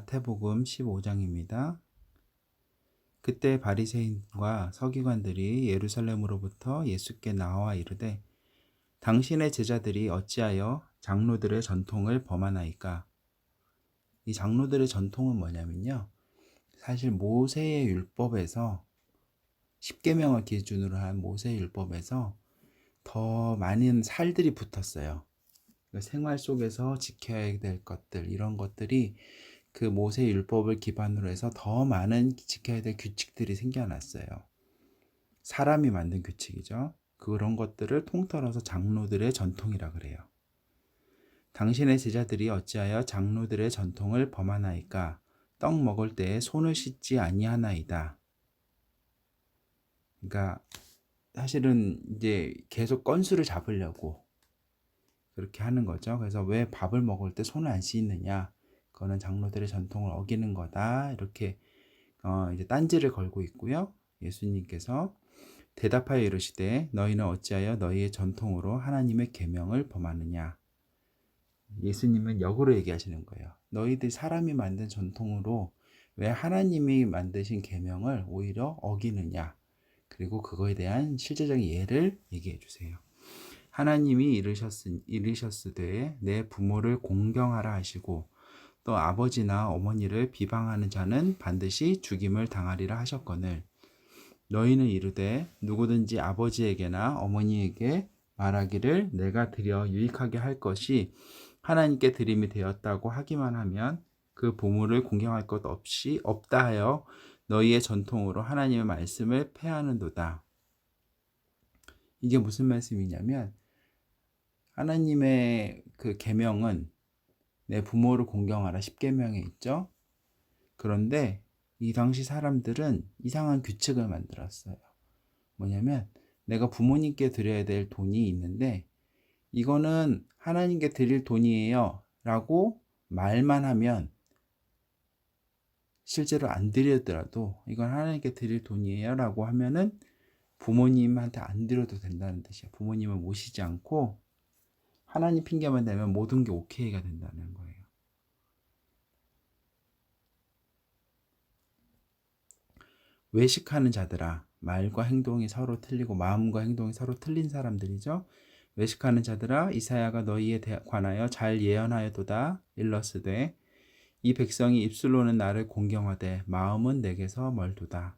마태복음 15장입니다. 그때 바리새인과 서기관들이 예루살렘으로부터 예수께 나와 이르되 당신의 제자들이 어찌하여 장로들의 전통을 범하나이까? 이 장로들의 전통은 뭐냐면요, 사실 모세의 율법에서, 십계명을 기준으로 한 모세의 율법에서 더 많은 살들이 붙었어요. 그러니까 생활 속에서 지켜야 될 것들, 이런 것들이 그 모세 율법을 기반으로 해서 더 많은 지켜야 될 규칙들이 생겨났어요. 사람이 만든 규칙이죠. 그런 것들을 통틀어서 장로들의 전통이라 그래요. 당신의 제자들이 어찌하여 장로들의 전통을 범하나이까? 떡 먹을 때에 손을 씻지 아니하나이다. 그러니까 사실은 이제 계속 건수를 잡으려고 그렇게 하는 거죠. 그래서 왜 밥을 먹을 때 손을 안 씻느냐? 그거는 장로들의 전통을 어기는 거다. 이렇게 이제 딴지를 걸고 있고요. 예수님께서 대답하여 이르시되 너희는 어찌하여 너희의 전통으로 하나님의 계명을 범하느냐? 예수님은 역으로 얘기하시는 거예요. 너희들 사람이 만든 전통으로 왜 하나님이 만드신 계명을 오히려 어기느냐? 그리고 그거에 대한 실제적인 예를 얘기해 주세요. 하나님이 이르셨으되 내 부모를 공경하라 하시고 또 아버지나 어머니를 비방하는 자는 반드시 죽임을 당하리라 하셨거늘 너희는 이르되 누구든지 아버지에게나 어머니에게 말하기를 내가 드려 유익하게 할 것이 하나님께 드림이 되었다고 하기만 하면 그 부모를 공경할 것 없이 없다 하여 너희의 전통으로 하나님의 말씀을 폐하는도다. 이게 무슨 말씀이냐면 하나님의 그 계명은 내 부모를 공경하라 10계명에 있죠. 그런데 이 당시 사람들은 이상한 규칙을 만들었어요. 뭐냐면 내가 부모님께 드려야 될 돈이 있는데 이거는 하나님께 드릴 돈이에요 라고 말만 하면 실제로 안 드리더라도 이건 하나님께 드릴 돈이에요 라고 하면은 부모님한테 안 드려도 된다는 뜻이에요. 부모님을 모시지 않고 하나님 핑계만 대면 모든 게 오케이가 된다는 거예요. 외식하는 자들아, 말과 행동이 서로 틀리고 마음과 행동이 서로 틀린 사람들이죠. 외식하는 자들아, 이사야가 너희에 관하여 잘 예언하여도다 일러스되 이 백성이 입술로는 나를 공경하되 마음은 내게서 멀도다.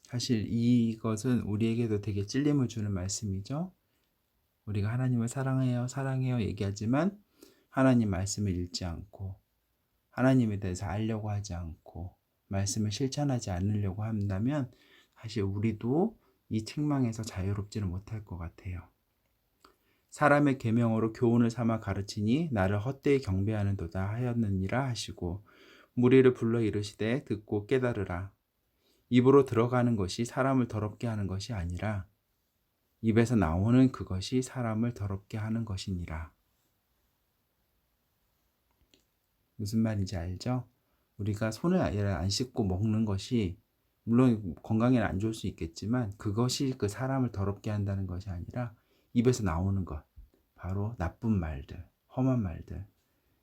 사실 이것은 우리에게도 되게 찔림을 주는 말씀이죠. 우리가 하나님을 사랑해요, 사랑해요 얘기하지만 하나님 말씀을 읽지 않고 하나님에 대해서 알려고 하지 않고 말씀을 실천하지 않으려고 한다면 사실 우리도 이 책망에서 자유롭지는 못할 것 같아요. 사람의 계명으로 교훈을 삼아 가르치니 나를 헛되이 경배하는도다 하였느니라 하시고 무리를 불러 이르시되 듣고 깨달으라. 입으로 들어가는 것이 사람을 더럽게 하는 것이 아니라 입에서 나오는 그것이 사람을 더럽게 하는 것이니라. 무슨 말인지 알죠? 우리가 손을 안 씻고 먹는 것이 물론 건강에는 안 좋을 수 있겠지만 그것이 그 사람을 더럽게 한다는 것이 아니라 입에서 나오는 것, 바로 나쁜 말들, 험한 말들,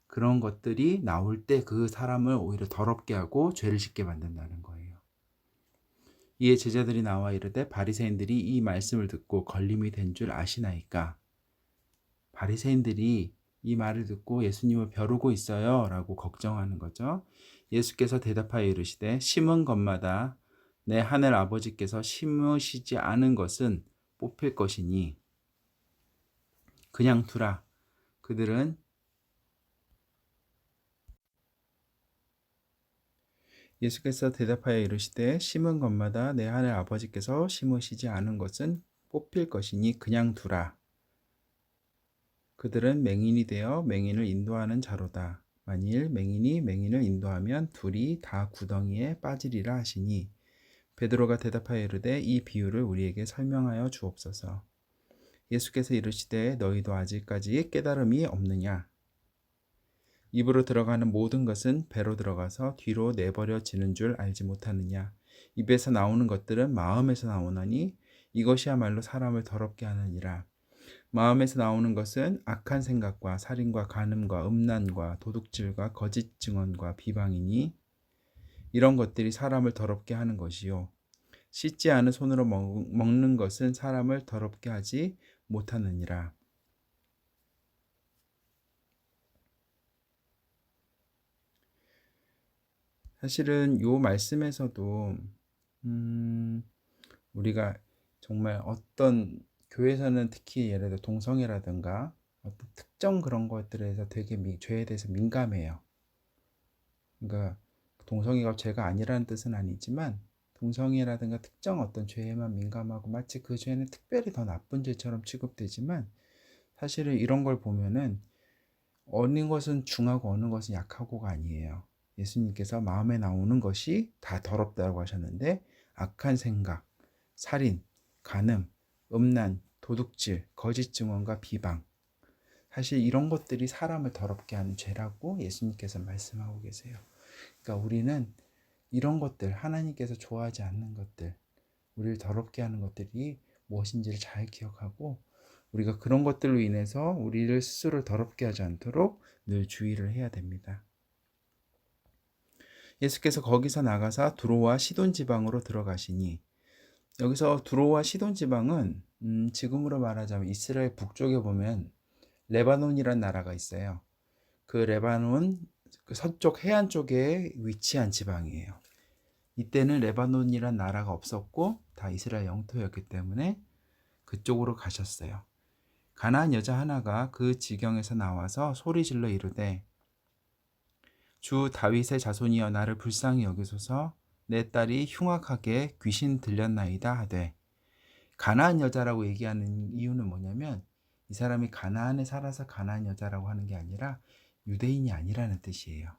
그런 것들이 나올 때 그 사람을 오히려 더럽게 하고 죄를 짓게 만든다는 거예요. 이에 제자들이 나와 이르되 바리새인들이 이 말씀을 듣고 걸림이 된 줄 아시나이까? 바리새인들이 이 말을 듣고 예수님을 벼르고 있어요 라고 걱정하는 거죠. 예수께서 대답하여 이르시되 심은 것마다 내 하늘 아버지께서 심으시지 않은 것은 뽑힐 것이니 그냥 두라. 그들은 예수께서 대답하여 이르시되 심은 것마다 내 하늘 아버지께서 심으시지 않은 것은 뽑힐 것이니 그냥 두라. 그들은 맹인이 되어 맹인을 인도하는 자로다. 만일 맹인이 맹인을 인도하면 둘이 다 구덩이에 빠지리라 하시니 베드로가 대답하여 이르되 이 비유를 우리에게 설명하여 주옵소서. 예수께서 이르시되 너희도 아직까지 깨달음이 없느냐? 입으로 들어가는 모든 것은 배로 들어가서 뒤로 내버려지는 줄 알지 못하느냐? 입에서 나오는 것들은 마음에서 나오나니 이것이야말로 사람을 더럽게 하느니라. 마음에서 나오는 것은 악한 생각과 살인과 간음과 음란과 도둑질과 거짓 증언과 비방이니 이런 것들이 사람을 더럽게 하는 것이요. 씻지 않은 손으로 먹는 것은 사람을 더럽게 하지 못하느니라. 사실은 요 말씀에서도 우리가 정말 어떤 교회에서는 특히 예를 들어 동성애라든가 어떤 특정 그런 것들에서 되게 죄에 대해서 민감해요. 그러니까 동성애가 죄가 아니라는 뜻은 아니지만 동성애라든가 특정 어떤 죄에만 민감하고 마치 그 죄는 특별히 더 나쁜 죄처럼 취급되지만 사실은 이런 걸 보면은 어느 것은 중하고 어느 것은 약하고가 아니에요. 예수님께서 마음에 나오는 것이 다 더럽다고 하셨는데 악한 생각, 살인, 간음, 음란, 도둑질, 거짓 증언과 비방 사실 이런 것들이 사람을 더럽게 하는 죄라고 예수님께서 말씀하고 계세요. 그러니까 우리는 이런 것들, 하나님께서 좋아하지 않는 것들, 우리를 더럽게 하는 것들이 무엇인지를 잘 기억하고 우리가 그런 것들로 인해서 우리를 스스로 더럽게 하지 않도록 늘 주의를 해야 됩니다. 예수께서 거기서 나가사 두로와 시돈 지방으로 들어가시니 여기서 두로와 시돈 지방은 지금으로 말하자면 이스라엘 북쪽에 보면 레바논이라는 나라가 있어요. 그 레바논 그 서쪽 해안 쪽에 위치한 지방이에요. 이때는 레바논이란 나라가 없었고 다 이스라엘 영토였기 때문에 그쪽으로 가셨어요. 가나안 여자 하나가 그 지경에서 나와서 소리질러 이르되 주 다윗의 자손이여 나를 불쌍히 여기소서 내 딸이 흉악하게 귀신 들렸나이다 하되 가나안 여자라고 얘기하는 이유는 뭐냐면 이 사람이 가나안에 살아서 가나안 여자라고 하는 게 아니라 유대인이 아니라는 뜻이에요.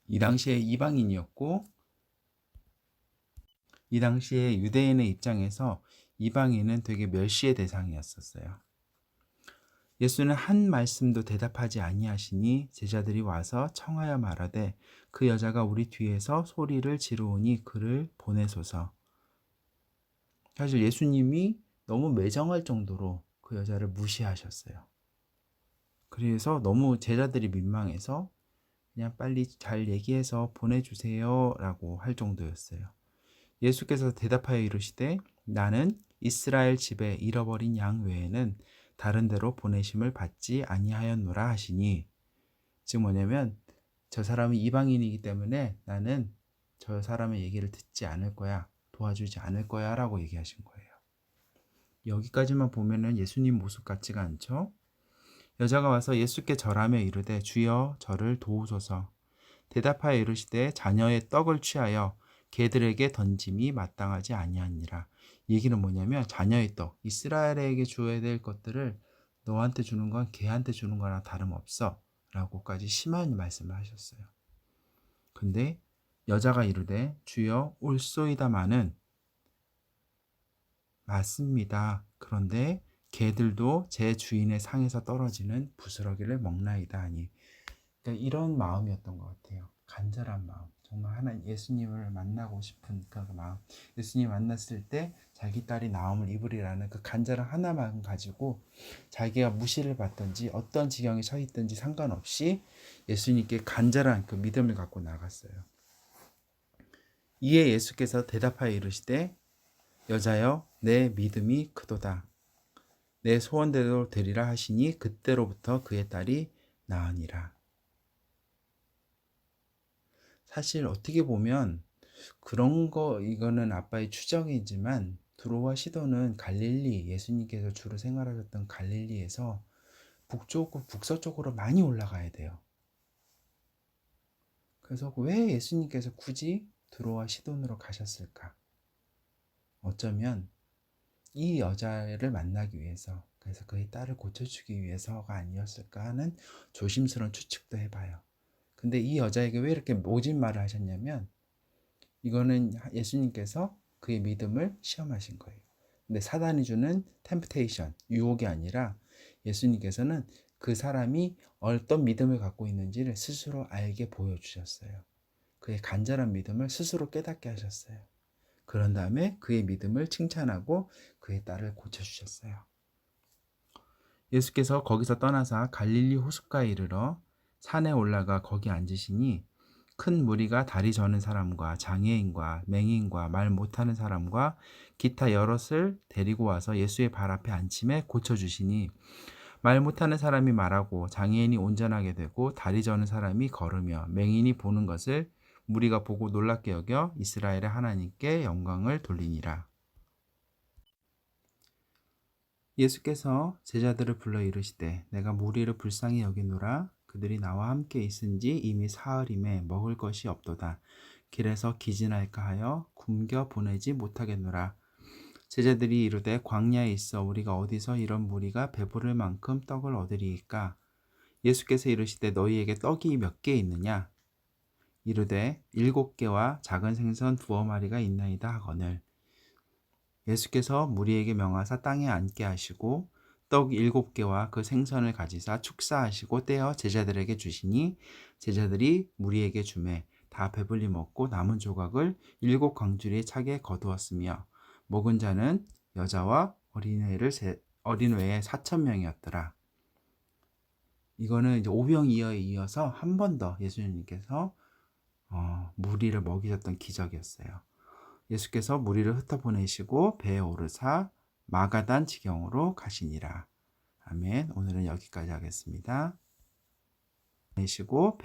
이 당시에 이방인이었고 이 당시에 유대인의 입장에서 이방인은 되게 멸시의 대상이었었어요. 예수는 한 말씀도 대답하지 아니하시니 제자들이 와서 청하여 말하되 그 여자가 우리 뒤에서 소리를 지르오니 그를 보내소서. 사실 예수님이 너무 매정할 정도로 그 여자를 무시하셨어요. 그래서 너무 제자들이 민망해서 그냥 빨리 잘 얘기해서 보내주세요 라고 할 정도였어요. 예수께서 대답하여 이르시되 나는 이스라엘 집에 잃어버린 양 외에는 다른 데로 보내심을 받지 아니하였노라 하시니 즉 뭐냐면 저 사람이 이방인이기 때문에 나는 저 사람의 얘기를 듣지 않을 거야, 도와주지 않을 거야 라고 얘기하신 거예요. 여기까지만 보면은 예수님 모습 같지가 않죠? 여자가 와서 예수께 절하며 이르되 주여 저를 도우소서. 대답하여 이르시되 자녀의 떡을 취하여 개들에게 던짐이 마땅하지 아니하니라. 얘기는 뭐냐면 자녀의 떡, 이스라엘에게 주어야 될 것들을 너한테 주는 건 개한테 주는 거랑 다름없어 라고까지 심한 말씀을 하셨어요. 근데 여자가 이르되 주여 올소이다마는 맞습니다. 그런데 개들도 제 주인의 상에서 떨어지는 부스러기를 먹나이다 하니 그러니까 이런 마음이었던 것 같아요. 간절한 마음. 정말 하나 예수님을 만나고 싶은 그 마음. 예수님 만났을 때 자기 딸이 나음을 입으리라는 그 간절한 하나만 가지고 자기가 무시를 받든지 어떤 지경에 처해 있든지 상관없이 예수님께 간절한 그 믿음을 갖고 나갔어요. 이에 예수께서 대답하여 이르시되 여자여 내 믿음이 크도다. 내 소원대로 되리라 하시니 그때로부터 그의 딸이 나으니라. 사실 어떻게 보면 그런 거 이거는 아빠의 추정이지만 두로와 시돈은 갈릴리 예수님께서 주로 생활하셨던 갈릴리에서 북서쪽으로 많이 올라가야 돼요. 그래서 왜 예수님께서 굳이 두로와 시돈으로 가셨을까? 어쩌면 이 여자를 만나기 위해서 그래서 그의 딸을 고쳐주기 위해서가 아니었을까 하는 조심스러운 추측도 해봐요. 근데 이 여자에게 왜 이렇게 모진 말을 하셨냐면 이거는 예수님께서 그의 믿음을 시험하신 거예요. 근데 사단이 주는 템프테이션, 유혹이 아니라 예수님께서는 그 사람이 어떤 믿음을 갖고 있는지를 스스로 알게 보여주셨어요. 그의 간절한 믿음을 스스로 깨닫게 하셨어요. 그런 다음에 그의 믿음을 칭찬하고 그의 딸을 고쳐주셨어요. 예수께서 거기서 떠나사 갈릴리 호숫가에 이르러 산에 올라가 거기 앉으시니 큰 무리가 다리 저는 사람과 장애인과 맹인과 말 못하는 사람과 기타 여럿을 데리고 와서 예수의 발 앞에 앉힘에 고쳐주시니 말 못하는 사람이 말하고 장애인이 온전하게 되고 다리 저는 사람이 걸으며 맹인이 보는 것을 무리가 보고 놀랍게 여겨 이스라엘의 하나님께 영광을 돌리니라. 예수께서 제자들을 불러 이르시되 내가 무리를 불쌍히 여기노라. 그들이 나와 함께 있은지 이미 사흘임에 먹을 것이 없도다. 길에서 기진할까 하여 굶겨 보내지 못하겠노라. 제자들이 이르되 광야에 있어 우리가 어디서 이런 무리가 배부를 만큼 떡을 얻으리이까. 예수께서 이르시되 너희에게 떡이 몇 개 있느냐. 이르되 7개와 작은 생선 2마리가 있나이다 하거늘. 예수께서 무리에게 명하사 땅에 앉게 하시고 떡 7개와 그 생선을 가지사 축사하시고 떼어 제자들에게 주시니 제자들이 무리에게 주매 다 배불리 먹고 남은 조각을 7광주리에 차게 거두었으며 먹은 자는 여자와 어린 외에 4,000명이었더라. 이거는 이제 오병이어에 이어서 한 번 더 예수님께서 무리를 먹이셨던 기적이었어요. 예수께서 무리를 흩어보내시고 배에 오르사 마가단 지경으로 가시니라. 아멘. 오늘은 여기까지 하겠습니다. 보내시고